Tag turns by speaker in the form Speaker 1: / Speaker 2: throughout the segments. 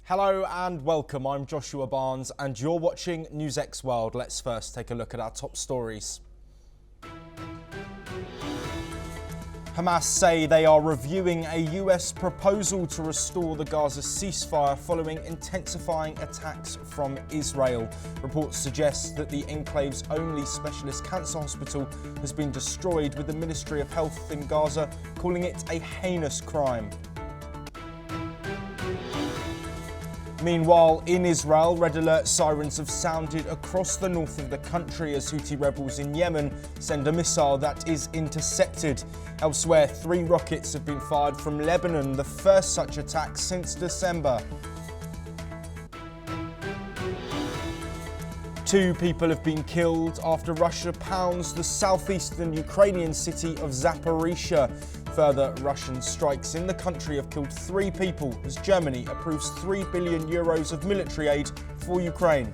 Speaker 1: Hello and welcome, I'm Joshua Barnes and you're watching NewsX World. Let's first take a look at our top stories. Hamas say they are reviewing a US proposal to restore the Gaza ceasefire following intensifying attacks from Israel. Reports suggest that the enclave's only specialist cancer hospital has been destroyed, with the Ministry of Health in Gaza calling it a heinous crime. Meanwhile, in Israel, red alert sirens have sounded across the north of the country as Houthi rebels in Yemen send a missile that is intercepted. Elsewhere, 3 rockets have been fired from Lebanon, the first such attack since December. 2 people have been killed after Russia pounds the southeastern Ukrainian city of Zaporizhzhia. Further Russian strikes in the country have killed 3 people as Germany approves €3 billion of military aid for Ukraine.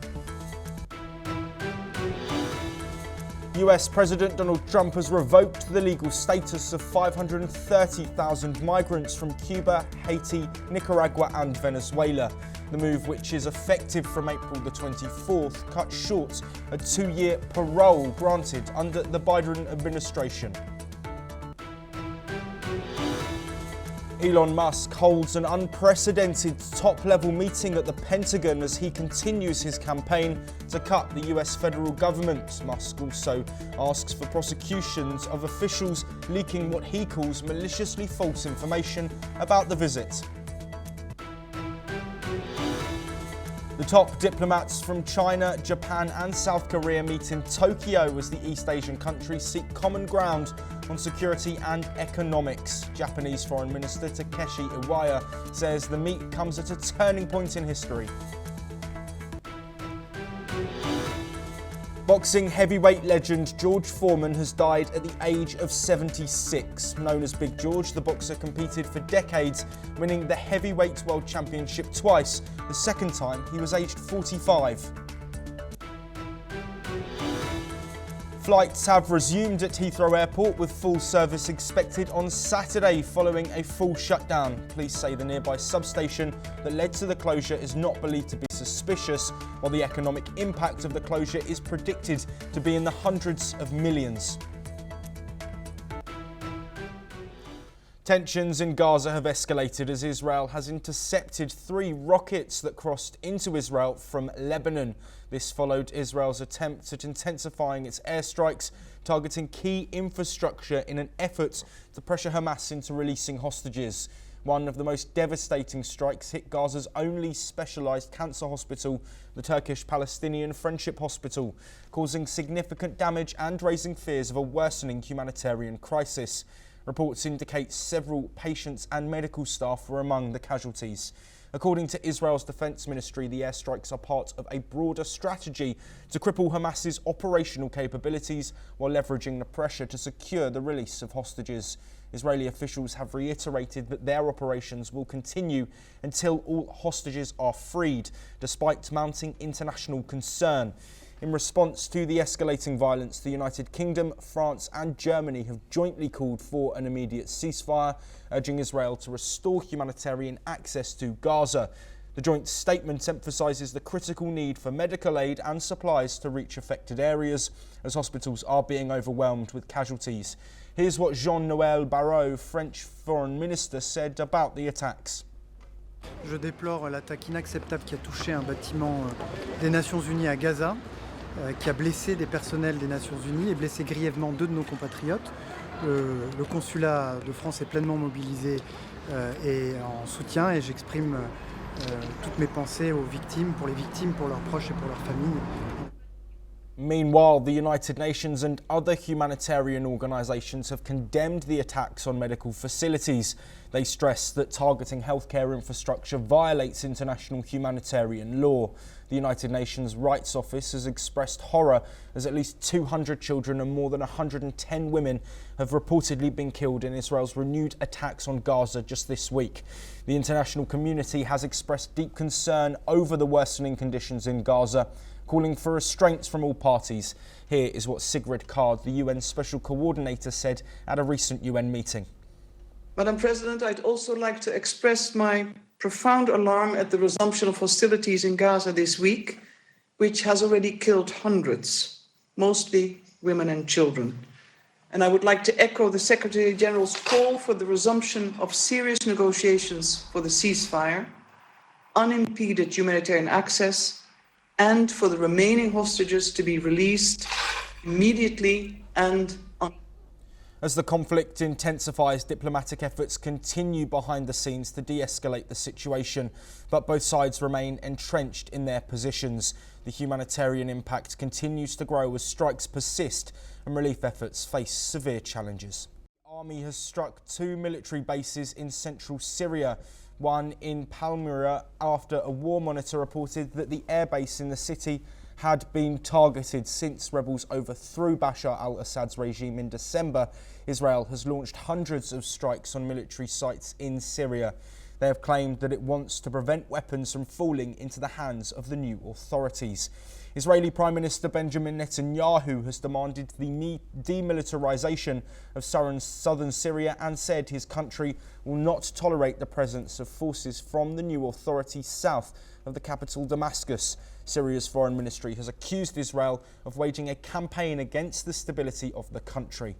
Speaker 1: US President Donald Trump has revoked the legal status of 530,000 migrants from Cuba, Haiti, Nicaragua and Venezuela. The move, which is effective from April the 24th, cuts short a 2-year parole granted under the Biden administration. Elon Musk holds an unprecedented top-level meeting at the Pentagon as he continues his campaign to cut the US federal government. Musk also asks for prosecutions of officials leaking what he calls maliciously false information about the visit. The top diplomats from China, Japan and South Korea meet in Tokyo as the East Asian countries seek common ground on security and economics. Japanese Foreign Minister Takeshi Iwaya says the meet comes at a turning point in history. Boxing heavyweight legend George Foreman has died at the age of 76. Known as Big George, the boxer competed for decades, winning the heavyweight world championship twice. The second time, he was aged 45. Flights have resumed at Heathrow Airport, with full service expected on Saturday following a full shutdown. Police say the nearby substation that led to the closure is not believed to be suspicious, while the economic impact of the closure is predicted to be in the hundreds of millions. Tensions in Gaza have escalated as Israel has intercepted 3 rockets that crossed into Israel from Lebanon. This followed Israel's attempt at intensifying its airstrikes, targeting key infrastructure in an effort to pressure Hamas into releasing hostages. One of the most devastating strikes hit Gaza's only specialised cancer hospital, the Turkish-Palestinian Friendship Hospital, causing significant damage and raising fears of a worsening humanitarian crisis. Reports indicate several patients and medical staff were among the casualties. According to Israel's defense ministry, the airstrikes are part of a broader strategy to cripple Hamas's operational capabilities while leveraging the pressure to secure the release of hostages. Israeli officials have reiterated that their operations will continue until all hostages are freed, despite mounting international concern. In response to the escalating violence, the United Kingdom, France and Germany have jointly called for an immediate ceasefire, urging Israel to restore humanitarian access to Gaza. The joint statement emphasises the critical need for medical aid and supplies to reach affected areas, as hospitals are being overwhelmed with casualties. Here's what Jean-Noël Barrot, French Foreign Minister, said about the attacks.
Speaker 2: Je déplore l'attaque inacceptable qui a touché un bâtiment des Nations Unies à Gaza, qui a blessé des personnels des Nations Unies et blessé grièvement 2 de nos compatriotes. Le consulat de France est pleinement mobilisé et en soutien, et j'exprime toutes mes pensées aux victimes, pour leurs proches et pour leurs familles.
Speaker 1: Meanwhile, the United Nations and other humanitarian organisations have condemned the attacks on medical facilities. They stress that targeting healthcare infrastructure violates international humanitarian law. The United Nations Rights Office has expressed horror as at least 200 children and more than 110 women have reportedly been killed in Israel's renewed attacks on Gaza just this week. The international community has expressed deep concern over the worsening conditions in Gaza, calling for restraints from all parties. Here is what Sigrid Kaag, the UN Special Coordinator, said at a recent UN meeting.
Speaker 3: Madam President, I'd also like to express my profound alarm at the resumption of hostilities in Gaza this week, which has already killed hundreds, mostly women and children. And I would like to echo the Secretary General's call for the resumption of serious negotiations for the ceasefire, unimpeded humanitarian access, and for the remaining hostages to be released immediately and
Speaker 1: As the conflict intensifies, diplomatic efforts continue behind the scenes to de-escalate the situation, but both sides remain entrenched in their positions. The humanitarian impact continues to grow as strikes persist and relief efforts face severe challenges. The army has struck 2 military bases in central Syria, one in Palmyra after a war monitor reported that the airbase in the city had been targeted since rebels overthrew Bashar al-Assad's regime in December. Israel has launched hundreds of strikes on military sites in Syria. They have claimed that it wants to prevent weapons from falling into the hands of the new authorities. Israeli Prime Minister Benjamin Netanyahu has demanded the demilitarization of southern Syria and said his country will not tolerate the presence of forces from the new authorities south of the capital Damascus. Syria's foreign ministry has accused Israel of waging a campaign against the stability of the country.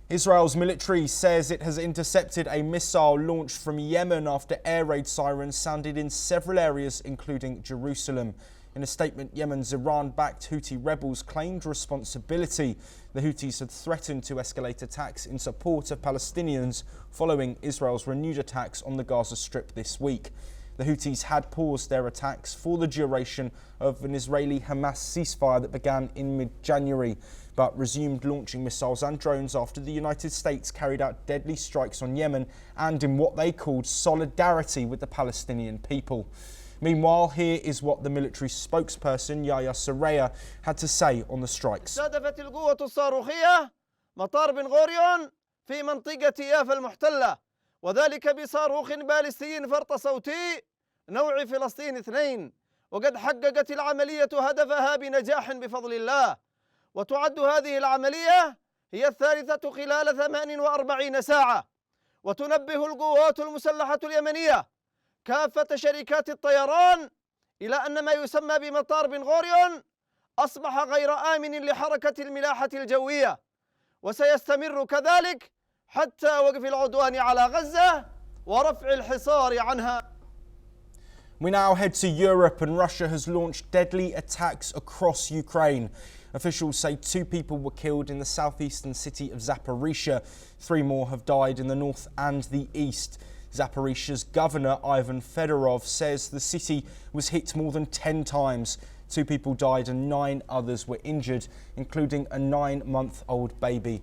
Speaker 1: Israel's military says it has intercepted a missile launched from Yemen after air raid sirens sounded in several areas, including Jerusalem. In a statement, Yemen's Iran-backed Houthi rebels claimed responsibility. The Houthis had threatened to escalate attacks in support of Palestinians following Israel's renewed attacks on the Gaza Strip this week. The Houthis had paused their attacks for the duration of an Israeli-Hamas ceasefire that began in mid-January, but resumed launching missiles and drones after the United States carried out deadly strikes on Yemen and in what they called solidarity with the Palestinian people. Meanwhile, here is what the military spokesperson Yahya Saraya had to say on the strikes.
Speaker 4: استهدفت القوة الصاروخية مطار بن غوريون في منطقة يافا المحتلة وذلك بصاروخ باليستي فرط صوتي نوع فلسطين 2 وقد حققت العملية هدفها بنجاح بفضل الله وتعد هذه العملية هي الثالثة خلال 48 ساعة وتنبه القوات المسلحة اليمنية كافة شركات الطيران إلى أن ما يسمى بمطار بن غوريون أصبح غير آمن لحركة الملاحة الجوية وسيستمر كذلك حتى وقف العدوان على غزة ورفع الحصار عنها.
Speaker 1: We now head to Europe, and Russia has launched deadly attacks across Ukraine. Officials say 2 people were killed in the southeastern city of Zaporizhia. 3 more have died in the north and the east. Zaporizhia's governor, Ivan Fedorov, says the city was hit more than 10 times. 2 people died and 9 others were injured, including a 9-month-old baby.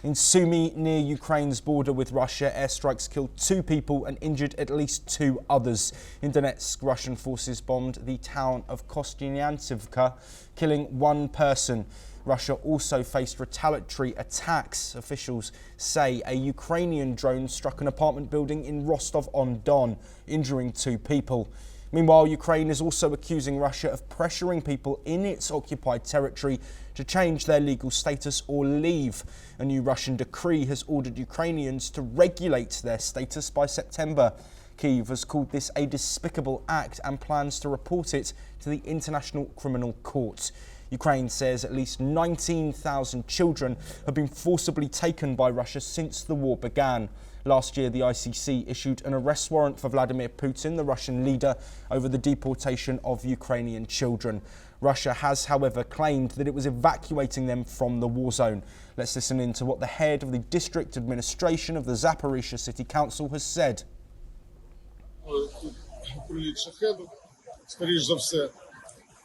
Speaker 1: In Sumy, near Ukraine's border with Russia, airstrikes killed 2 people and injured at least 2 others. In Donetsk, Russian forces bombed the town of Kostyantynivka, killing 1 person. Russia also faced retaliatory attacks. Officials say a Ukrainian drone struck an apartment building in Rostov-on-Don, injuring 2 people. Meanwhile, Ukraine is also accusing Russia of pressuring people in its occupied territory to change their legal status or leave. A new Russian decree has ordered Ukrainians to regulate their status by September. Kyiv has called this a despicable act and plans to report it to the International Criminal Court. Ukraine says at least 19,000 children have been forcibly taken by Russia since the war began. Last year, the ICC issued an arrest warrant for Vladimir Putin, the Russian leader, over the deportation of Ukrainian children. Russia has, however, claimed that it was evacuating them from the war zone. Let's listen in to what the head of the district administration of the Zaporizhia City Council has said.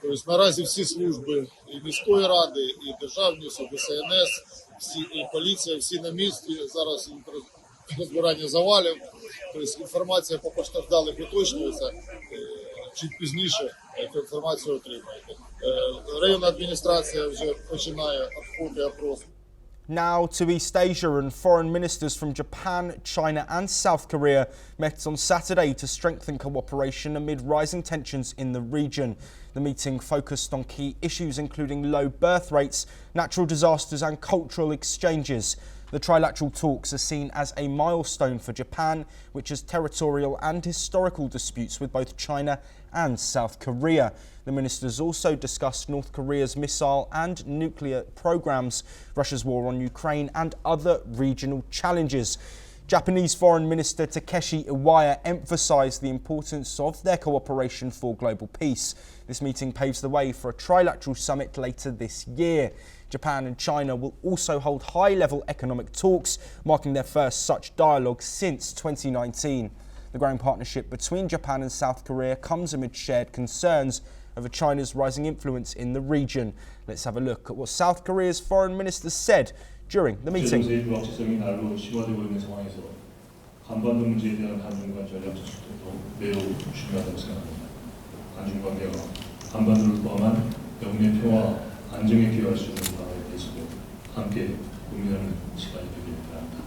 Speaker 5: Тобто наразі всі служби і міської ради, і державні, і ДСНС, і поліція, всі на місці. Зараз розбирання завалів. Тобто інформація по постраждалих уточнюється. Чуть пізніше цю інформацію отримаєте. Районна адміністрація вже починає обход і опрос.
Speaker 1: Now to East Asia, and foreign ministers from Japan, China and South Korea met on Saturday to strengthen cooperation amid rising tensions in the region. The meeting focused on key issues including low birth rates, natural disasters and cultural exchanges. The trilateral talks are seen as a milestone for Japan, which has territorial and historical disputes with both China and South Korea. The ministers also discussed North Korea's missile and nuclear programs, Russia's war on Ukraine, and other regional challenges. Japanese Foreign Minister Takeshi Iwaya emphasised the importance of their cooperation for global peace. This meeting paves the way for a trilateral summit later this year. Japan and China will also hold high-level economic talks, marking their first such dialogue since 2019. The growing partnership between Japan and South Korea comes amid shared concerns over China's rising influence in the region. Let's have a look at what South Korea's foreign minister said during the meeting.
Speaker 6: 한반도 문제에 대한 한중 간 전략적 소통도 매우 중요하다고 생각합니다. 한중 관계가 한반도를 포함한 영내 평화 안정에 기여할 수 있는 방안에 대해서도 함께 고민하는 시간이 되길 바랍니다.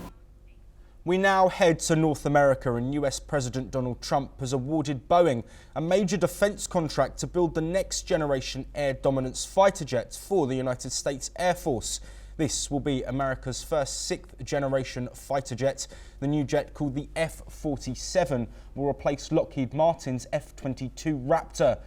Speaker 1: We now head to North America, and US President Donald Trump has awarded Boeing a major defense contract to build the next generation air dominance fighter jet for the United States Air Force. This will be America's first sixth-generation fighter jet. The new jet, called the F-47, will replace Lockheed Martin's F-22 Raptor.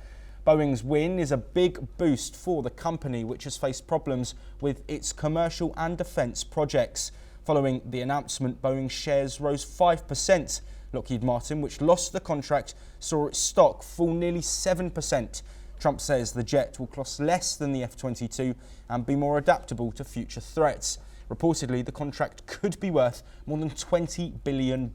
Speaker 1: Boeing's win is a big boost for the company, which has faced problems with its commercial and defence projects. Following the announcement, Boeing shares rose 5%. Lockheed Martin, which lost the contract, saw its stock fall nearly 7%. Trump says the jet will cost less than the F-22 and be more adaptable to future threats. Reportedly, the contract could be worth more than $20 billion.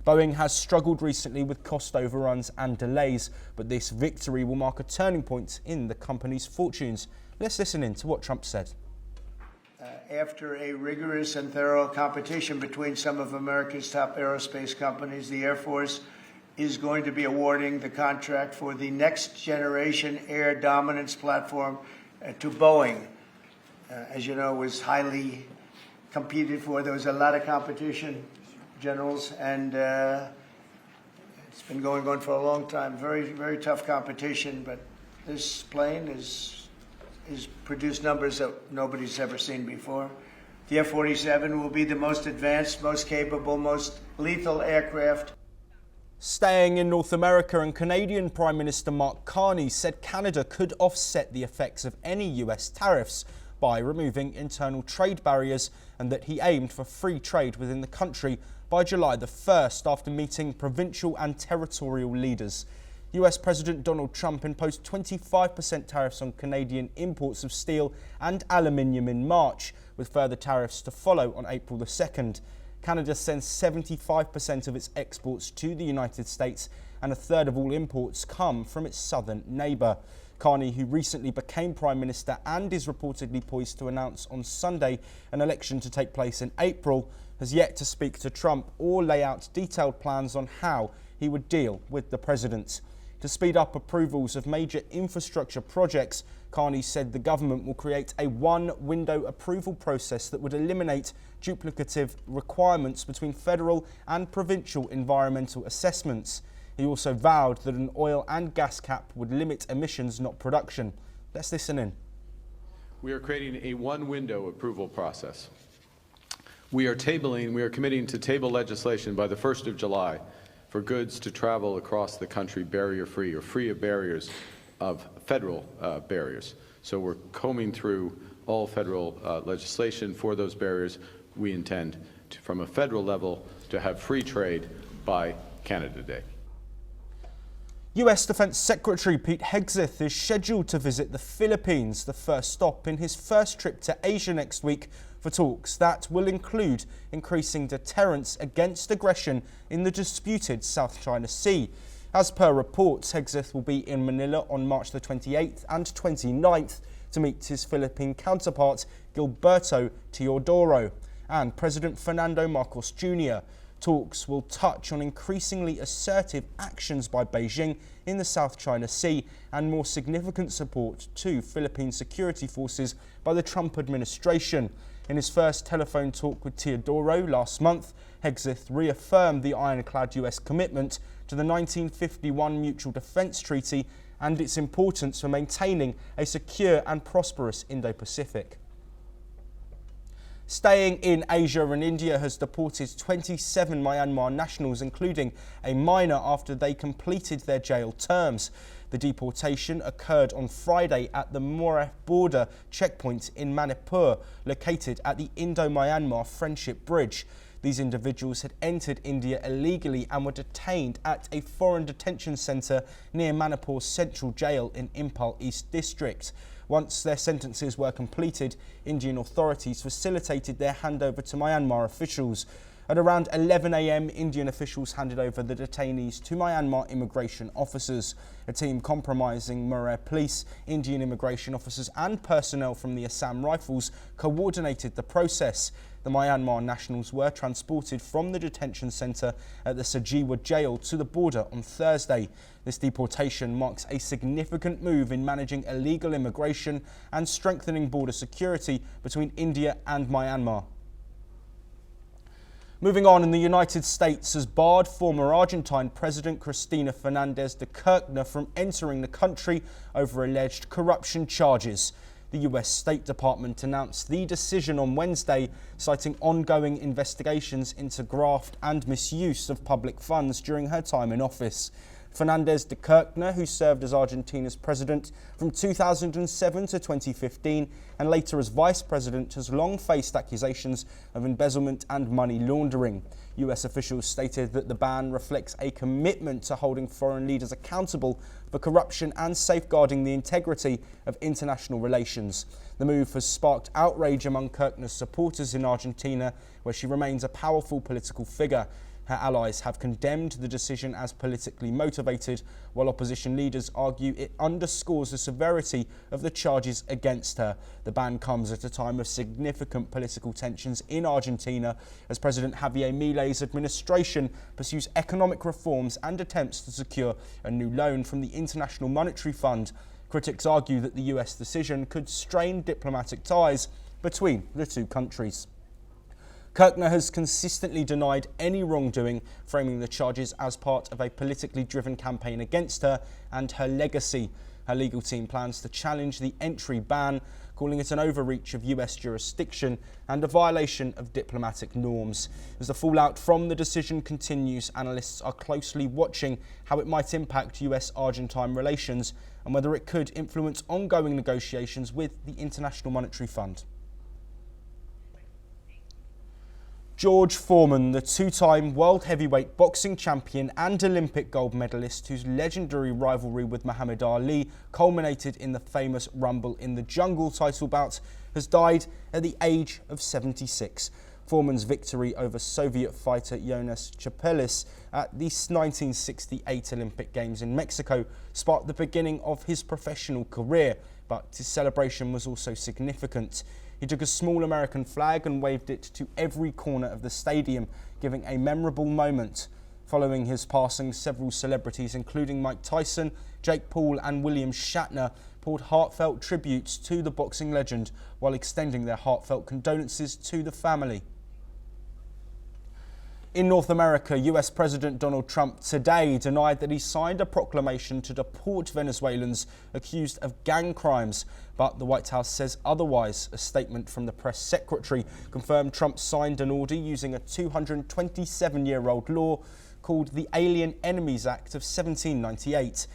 Speaker 1: Boeing has struggled recently with cost overruns and delays, but this victory will mark a turning point in the company's fortunes. Let's listen in to what Trump said.
Speaker 7: After a rigorous and thorough competition between some of America's top aerospace companies, the Air Force is going to be awarding the contract for the next generation air dominance platform to Boeing. As you know, it was highly competed for. There was a lot of competition, generals, and it's been going on for a long time. Very, very tough competition, but this plane is produced numbers that nobody's ever seen before. The F-47 will be the most advanced, most capable, most lethal aircraft.
Speaker 1: Staying in North America, and Canadian Prime Minister Mark Carney said Canada could offset the effects of any US tariffs by removing internal trade barriers, and that he aimed for free trade within the country by July the 1st after meeting provincial and territorial leaders. US President Donald Trump imposed 25% tariffs on Canadian imports of steel and aluminium in March, with further tariffs to follow on April the 2nd. Canada sends 75% of its exports to the United States, and a third of all imports come from its southern neighbour. Carney, who recently became Prime Minister and is reportedly poised to announce on Sunday an election to take place in April, has yet to speak to Trump or lay out detailed plans on how he would deal with the president. To speed up approvals of major infrastructure projects, Carney said the government will create a one-window approval process that would eliminate duplicative requirements between federal and provincial environmental assessments. He also vowed that an oil and gas cap would limit emissions, not production. Let's listen in.
Speaker 8: We are creating a one-window approval process. We are committing to table legislation by the 1st of July for goods to travel across the country barrier-free or free of barriers, of federal barriers. So we're combing through all federal legislation for those barriers. We intend to, from a federal level, to have free trade by Canada Day.
Speaker 1: US Defence Secretary Pete Hegseth is scheduled to visit the Philippines, the first stop in his first trip to Asia next week, for talks that will include increasing deterrence against aggression in the disputed South China Sea. As per reports, Hegseth will be in Manila on March the 28th and 29th to meet his Philippine counterpart Gilberto Teodoro and President Fernando Marcos Jr. Talks will touch on increasingly assertive actions by Beijing in the South China Sea and more significant support to Philippine security forces by the Trump administration. In his first telephone talk with Teodoro last month, Hegseth reaffirmed the ironclad US commitment to the 1951 Mutual Defence Treaty and its importance for maintaining a secure and prosperous Indo-Pacific. Staying in Asia, and India has deported 27 Myanmar nationals, including a minor, after they completed their jail terms. The deportation occurred on Friday at the Moreh border checkpoint in Manipur, located at the Indo-Myanmar Friendship Bridge. These individuals had entered India illegally and were detained at a foreign detention centre near Manipur's central jail in Impal East District. Once their sentences were completed, Indian authorities facilitated their handover to Myanmar officials. At around 11 a.m, Indian officials handed over the detainees to Myanmar immigration officers. A team comprising Moreh police, Indian immigration officers and personnel from the Assam Rifles coordinated the process. The Myanmar nationals were transported from the detention centre at the Sajiwa jail to the border on Thursday. This deportation marks a significant move in managing illegal immigration and strengthening border security between India and Myanmar. Moving on, in the United States has barred former Argentine President Cristina Fernández de Kirchner from entering the country over alleged corruption charges. The US State Department announced the decision on Wednesday, citing ongoing investigations into graft and misuse of public funds during her time in office. Fernández de Kirchner, who served as Argentina's president from 2007 to 2015 and later as vice president, has long faced accusations of embezzlement and money laundering. US officials stated that the ban reflects a commitment to holding foreign leaders accountable for corruption and safeguarding the integrity of international relations. The move has sparked outrage among Kirchner's supporters in Argentina, where she remains a powerful political figure. Her allies have condemned the decision as politically motivated, while opposition leaders argue it underscores the severity of the charges against her. The ban comes at a time of significant political tensions in Argentina, as President Javier Milei's administration pursues economic reforms and attempts to secure a new loan from the International Monetary Fund. Critics argue that the US decision could strain diplomatic ties between the two countries. Kirchner has consistently denied any wrongdoing, framing the charges as part of a politically driven campaign against her and her legacy. Her legal team plans to challenge the entry ban, calling it an overreach of US jurisdiction and a violation of diplomatic norms. As the fallout from the decision continues, analysts are closely watching how it might impact US-Argentine relations and whether it could influence ongoing negotiations with the International Monetary Fund. George Foreman, the two-time world heavyweight boxing champion and Olympic gold medalist whose legendary rivalry with Muhammad Ali culminated in the famous Rumble in the Jungle title bout, has died at the age of 76. Foreman's victory over Soviet fighter Jonas Chapelis at the 1968 Olympic Games in Mexico sparked the beginning of his professional career, but his celebration was also significant. He took a small American flag and waved it to every corner of the stadium, giving a memorable moment. Following his passing, several celebrities, including Mike Tyson, Jake Paul and William Shatner, poured heartfelt tributes to the boxing legend while extending their heartfelt condolences to the family. In North America, US President Donald Trump today denied that he signed a proclamation to deport Venezuelans accused of gang crimes, but the White House says otherwise. A statement from the press secretary confirmed Trump signed an order using a 227-year-old law called the Alien Enemies Act of 1798.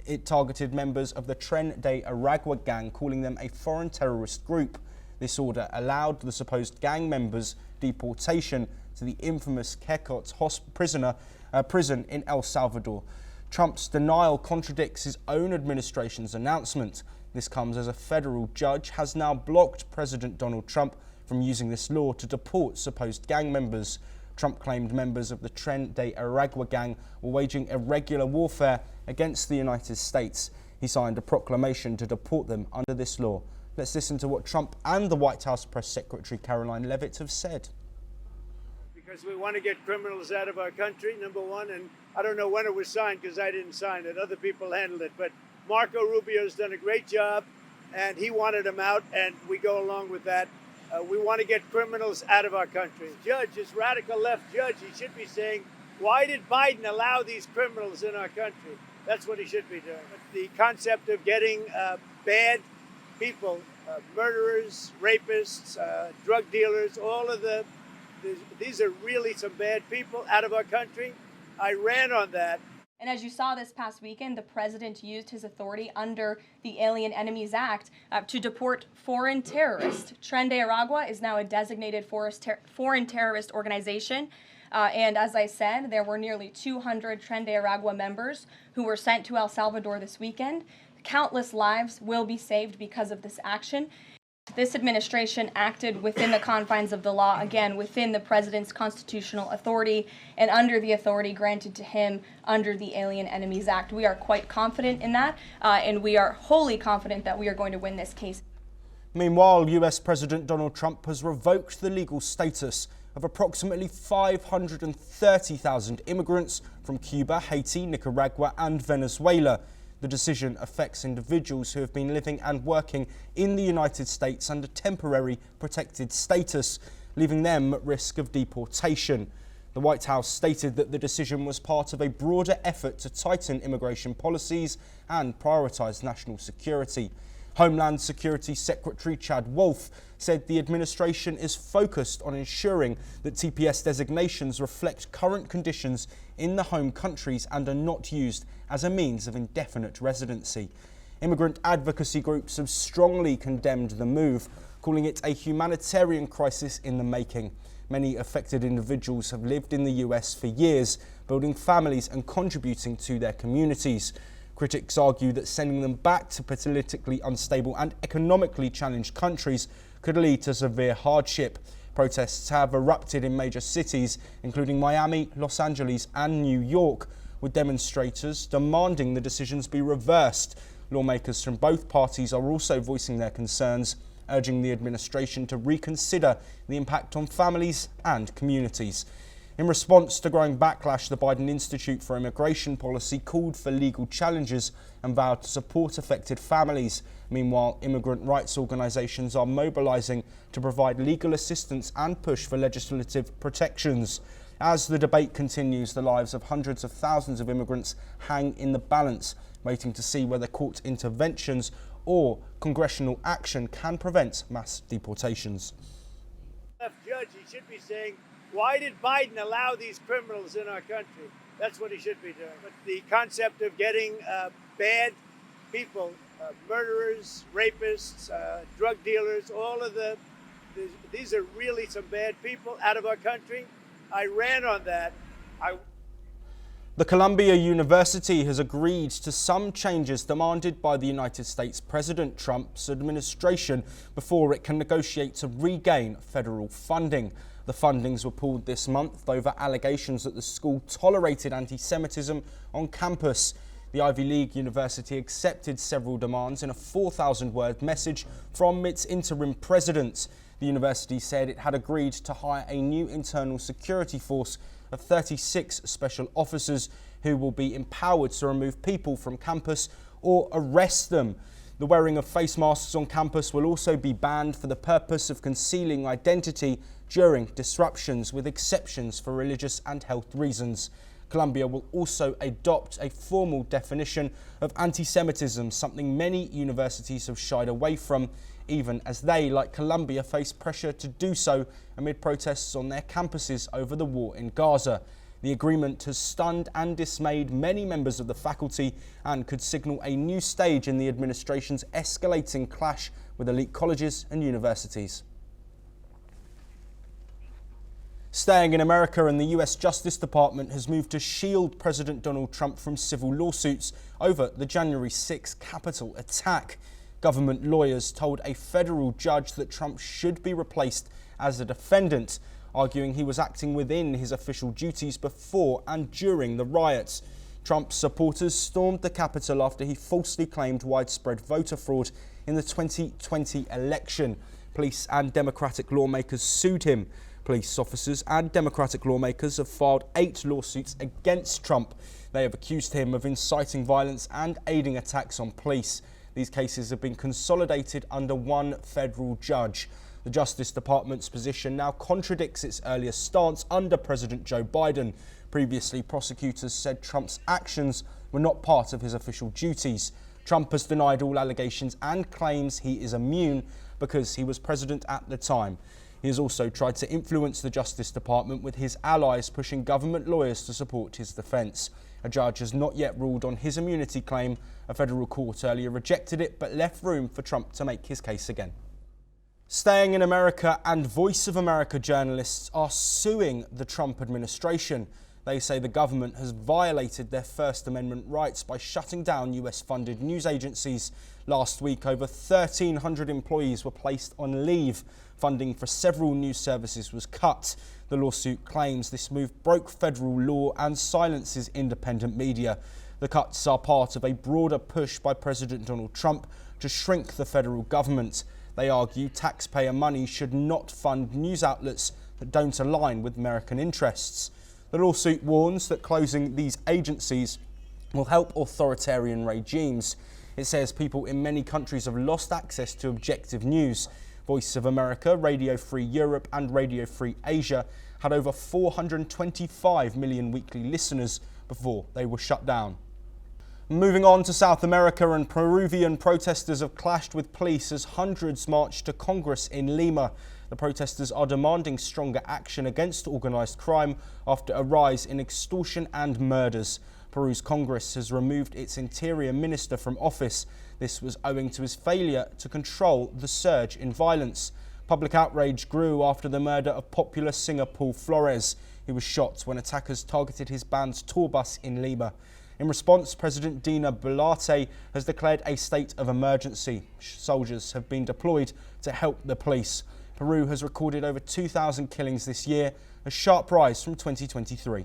Speaker 1: It targeted members of the Tren de Aragua gang, calling them a foreign terrorist group. This order allowed the supposed gang members' deportation to the infamous Quecot prison in El Salvador. Trump's denial contradicts his own administration's announcement. This comes as a federal judge has now blocked President Donald Trump from using this law to deport supposed gang members. Trump claimed members of the Tren de Aragua gang were waging irregular warfare against the United States. He signed a proclamation to deport them under this law. Let's listen to what Trump and the White House Press Secretary Caroline Leavitt have said.
Speaker 7: Because we want to get criminals out of our country, number one, and I don't know when it was signed because I didn't sign it. Other people handled it, but Marco Rubio's done a great job, and he wanted them out, and we go along with that. We want to get criminals out of our country. Judge, this radical left judge, he should be saying, why did Biden allow these criminals in our country? That's what he should be doing. The concept of getting bad people murderers, rapists, drug dealers, these are really some bad people out of our country. I ran on that.
Speaker 9: And as you saw this past weekend, the president used his authority under the Alien Enemies Act to deport foreign terrorists. Tren de Aragua is now a designated foreign terrorist organization. And as I said, there were nearly 200 Tren de Aragua members who were sent to El Salvador this weekend. Countless lives will be saved because of this action. This administration acted within the confines of the law, again, within the president's constitutional authority and under the authority granted to him under the Alien Enemies Act. We are quite confident in that, and we are wholly confident that we are going to win this case.
Speaker 1: Meanwhile, US President Donald Trump has revoked the legal status of approximately 530,000 immigrants from Cuba, Haiti, Nicaragua and Venezuela. The decision affects individuals who have been living and working in the United States under temporary protected status, leaving them at risk of deportation. The White House stated that the decision was part of a broader effort to tighten immigration policies and prioritise national security. Homeland Security Secretary Chad Wolf said the administration is focused on ensuring that TPS designations reflect current conditions in the home countries and are not used as a means of indefinite residency. Immigrant advocacy groups have strongly condemned the move, calling it a humanitarian crisis in the making. Many affected individuals have lived in the US for years, building families and contributing to their communities. Critics argue that sending them back to politically unstable and economically challenged countries could lead to severe hardship. Protests have erupted in major cities, including Miami, Los Angeles and New York, with demonstrators demanding the decisions be reversed. Lawmakers from both parties are also voicing their concerns, urging the administration to reconsider the impact on families and communities. In response to growing backlash, the Biden Institute for Immigration Policy called for legal challenges and vowed to support affected families. Meanwhile, immigrant rights organisations are mobilising to provide legal assistance and push for legislative protections. As the debate continues, the lives of hundreds of thousands of immigrants hang in the balance, waiting to see whether court interventions or congressional action can prevent mass deportations.
Speaker 7: Left judge, he should be saying, why did Biden allow these criminals in our country? That's what he should be doing. But the concept of getting bad people, murderers, rapists, drug dealers, these are really some bad people out of our country. I ran on that.
Speaker 1: The Columbia University has agreed to some changes demanded by the United States President Trump's administration before it can negotiate to regain federal funding. The fundings were pulled this month over allegations that the school tolerated anti-Semitism on campus. The Ivy League university accepted several demands in a 4,000-word message from its interim president. The university said it had agreed to hire a new internal security force of 36 special officers who will be empowered to remove people from campus or arrest them. The wearing of face masks on campus will also be banned for the purpose of concealing identity during disruptions, with exceptions for religious and health reasons. Columbia will also adopt a formal definition of anti-Semitism, something many universities have shied away from, even as they, like Columbia, face pressure to do so amid protests on their campuses over the war in Gaza. The agreement has stunned and dismayed many members of the faculty and could signal a new stage in the administration's escalating clash with elite colleges and universities. Staying in America, and the US Justice Department has moved to shield President Donald Trump from civil lawsuits over the January 6 Capitol attack. Government lawyers told a federal judge that Trump should be replaced as a defendant, arguing he was acting within his official duties before and during the riots. Trump's supporters stormed the Capitol after he falsely claimed widespread voter fraud in the 2020 election. Police and Democratic lawmakers sued him. Police officers and Democratic lawmakers have filed 8 lawsuits against Trump. They have accused him of inciting violence and aiding attacks on police. These cases have been consolidated under one federal judge. The Justice Department's position now contradicts its earlier stance under President Joe Biden. Previously, prosecutors said Trump's actions were not part of his official duties. Trump has denied all allegations and claims he is immune because he was president at the time. He has also tried to influence the Justice Department, with his allies pushing government lawyers to support his defence. A judge has not yet ruled on his immunity claim. A federal court earlier rejected it, but left room for Trump to make his case again. Staying in America, and Voice of America journalists are suing the Trump administration. They say the government has violated their First Amendment rights by shutting down US-funded news agencies. Last week, over 1,300 employees were placed on leave. Funding for several news services was cut. The lawsuit claims this move broke federal law and silences independent media. The cuts are part of a broader push by President Donald Trump to shrink the federal government. They argue taxpayer money should not fund news outlets that don't align with American interests. The lawsuit warns that closing these agencies will help authoritarian regimes. It says people in many countries have lost access to objective news. Voice of America, Radio Free Europe and Radio Free Asia had over 425 million weekly listeners before they were shut down. Moving on to South America, and Peruvian protesters have clashed with police as hundreds marched to Congress in Lima. The protesters are demanding stronger action against organised crime after a rise in extortion and murders. Peru's Congress has removed its interior minister from office. This was owing to his failure to control the surge in violence. Public outrage grew after the murder of popular singer Paul Flores. He was shot when attackers targeted his band's tour bus in Lima. In response, President Dina Boluarte has declared a state of emergency. Soldiers have been deployed to help the police. Peru has recorded over 2,000 killings this year, a sharp rise from 2023.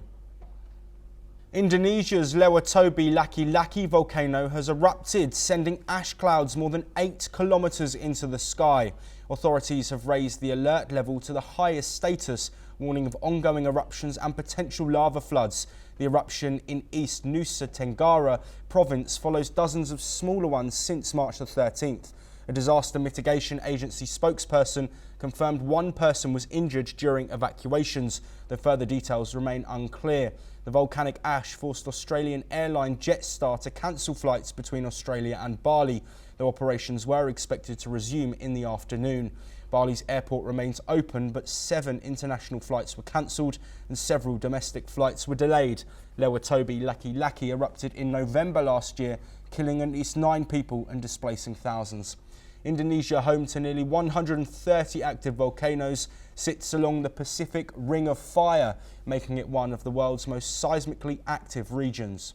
Speaker 1: Indonesia's Lewatobi Laki-Laki volcano has erupted, sending ash clouds more than 8 kilometres into the sky. Authorities have raised the alert level to the highest status, warning of ongoing eruptions and potential lava floods. The eruption in East Nusa Tenggara province follows dozens of smaller ones since March the 13th. A disaster mitigation agency spokesperson confirmed one person was injured during evacuations. The further details remain unclear. The volcanic ash forced Australian airline Jetstar to cancel flights between Australia and Bali, though operations were expected to resume in the afternoon. Bali's airport remains open, but 7 international flights were cancelled and several domestic flights were delayed. Lewatobi Laki-Laki erupted in November last year, killing at least 9 people and displacing thousands. Indonesia, home to nearly 130 active volcanoes, sits along the Pacific Ring of Fire, making it one of the world's most seismically active regions.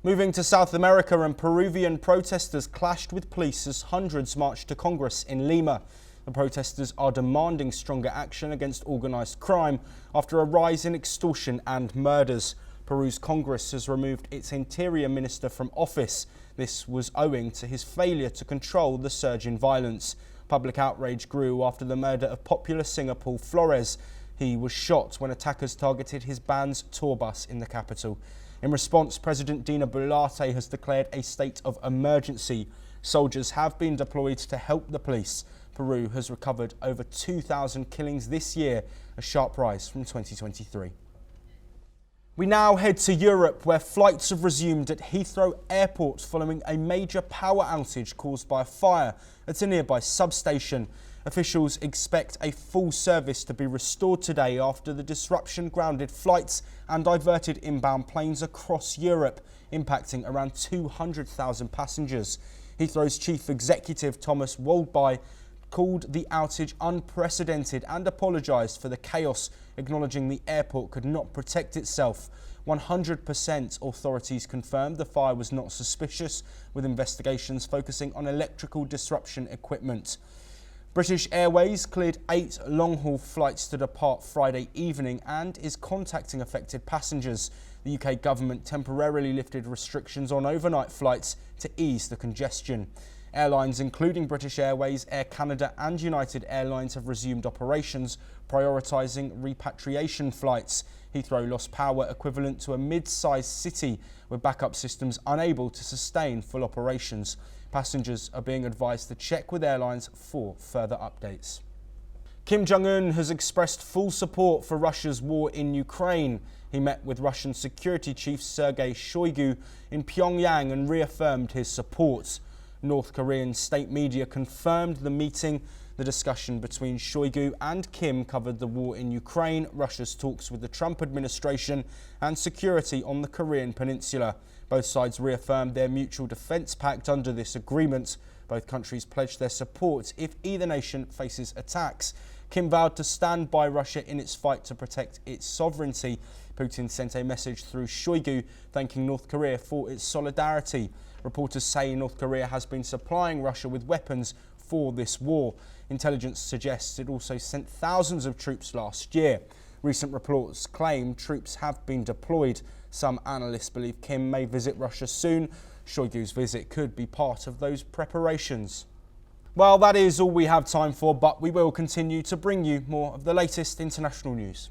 Speaker 1: Moving to South America, and Peruvian protesters clashed with police as hundreds marched to Congress in Lima. The protesters are demanding stronger action against organised crime after a rise in extortion and murders. Peru's Congress has removed its interior minister from office. This was owing to his failure to control the surge in violence. Public outrage grew after the murder of popular singer Paul Flores. He was shot when attackers targeted his band's tour bus in the capital. In response, President Dina Boluarte has declared a state of emergency. Soldiers have been deployed to help the police. Peru has recovered over 2,000 killings this year, a sharp rise from 2023. We now head to Europe, where flights have resumed at Heathrow Airport following a major power outage caused by a fire at a nearby substation. Officials expect a full service to be restored today after the disruption grounded flights and diverted inbound planes across Europe, impacting around 200,000 passengers. Heathrow's chief executive, Thomas Waldby, called the outage unprecedented and apologised for the chaos, acknowledging the airport could not protect itself. 100% authorities confirmed the fire was not suspicious, with investigations focusing on electrical disruption equipment. British Airways cleared 8 long-haul flights to depart Friday evening and is contacting affected passengers. The UK government temporarily lifted restrictions on overnight flights to ease the congestion. Airlines including British Airways, Air Canada and United Airlines have resumed operations, prioritising repatriation flights. Heathrow lost power equivalent to a mid-sized city, with backup systems unable to sustain full operations. Passengers are being advised to check with airlines for further updates. Kim Jong-un has expressed full support for Russia's war in Ukraine. He met with Russian Security Chief Sergei Shoigu in Pyongyang and reaffirmed his support. North Korean state media confirmed the meeting. The discussion between Shoigu and Kim covered the war in Ukraine, Russia's talks with the Trump administration, and security on the Korean peninsula. Both sides reaffirmed their mutual defence pact under this agreement. Both countries pledged their support if either nation faces attacks. Kim vowed to stand by Russia in its fight to protect its sovereignty. Putin sent a message through Shoigu thanking North Korea for its solidarity. Reporters say North Korea has been supplying Russia with weapons for this war. Intelligence suggests it also sent thousands of troops last year. Recent reports claim troops have been deployed. Some analysts believe Kim may visit Russia soon. Shoigu's visit could be part of those preparations. Well, that is all we have time for, but we will continue to bring you more of the latest international news.